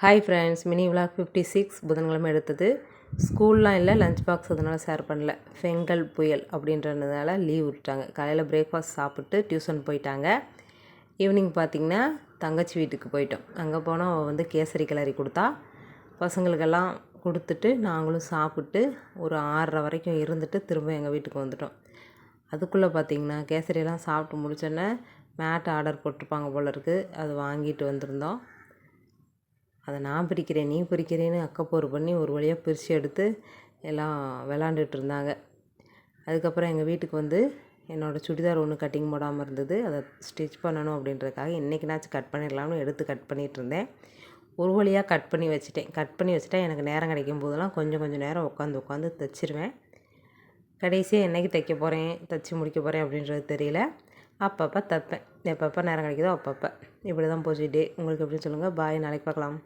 Hi friends, mini vlog 56 புதன்கிழமை எடுத்தது. ஸ்கூல்லாம் இல்லை, லஞ்ச் பாக்ஸ் அதனால் ஷேர் பண்ணல. ஃபெங்கல் புயல் அப்படின்றதுனால லீவ் விட்டுட்டாங்க. காலையில் பிரேக்ஃபாஸ்ட் சாப்பிட்டு டியூஷன் போயிட்டாங்க. ஈவினிங் பார்த்திங்கன்னா தங்கச்சி வீட்டுக்கு போயிட்டோம். அங்கே போனால் அவள் வந்து கேசரி கிளறி கொடுத்தா. பசங்களுக்கெல்லாம் கொடுத்துட்டு நாங்களும் சாப்பிட்டு ஒரு 6:30 வரைக்கும் இருந்துட்டு திரும்ப எங்கள் வீட்டுக்கு வந்துட்டோம். அதுக்குள்ளே பார்த்திங்கன்னா கேசரியெல்லாம் சாப்பிட்டு முடிச்சோன்னே மேட் ஆர்டர் போட்டிருப்பாங்க போல இருக்குது. அது வாங்கிட்டு வந்திருந்தோம். அதை நான் பிரிக்கிறேன், நீ பிரிக்கிறேன்னு அக்கப்போர் பண்ணி ஒரு வழியாக பிரித்து எடுத்து எல்லாம் விளாண்டுட்டு இருந்தாங்க. அதுக்கப்புறம் எங்கள் வீட்டுக்கு வந்து என்னோடய சுடிதார் ஒன்று கட்டிங் போடாமல் இருந்தது. அதை ஸ்டிச் பண்ணணும் அப்படின்றதுக்காக இன்றைக்கினாச்சும் கட் பண்ணிடலாம்னு எடுத்து கட் பண்ணிகிட்டு இருந்தேன். ஒரு வழியாக கட் பண்ணி வச்சுட்டா எனக்கு நேரம் கிடைக்கும் போதெல்லாம் கொஞ்சம் நேரம் உட்காந்து தைச்சிருவேன். கடைசியாக என்றைக்கு தைச்சி முடிக்க போகிறேன் அப்படின்றது தெரியல. அப்பப்போ தைப்பேன். எப்பப்போ நேரம் கிடைக்குதோ அப்பப்போ. இப்படி தான் போச்சு டே. உங்களுக்கு எப்படின்னு சொல்லுங்கள். பாய், நாளைக்கு பார்க்கலாம்.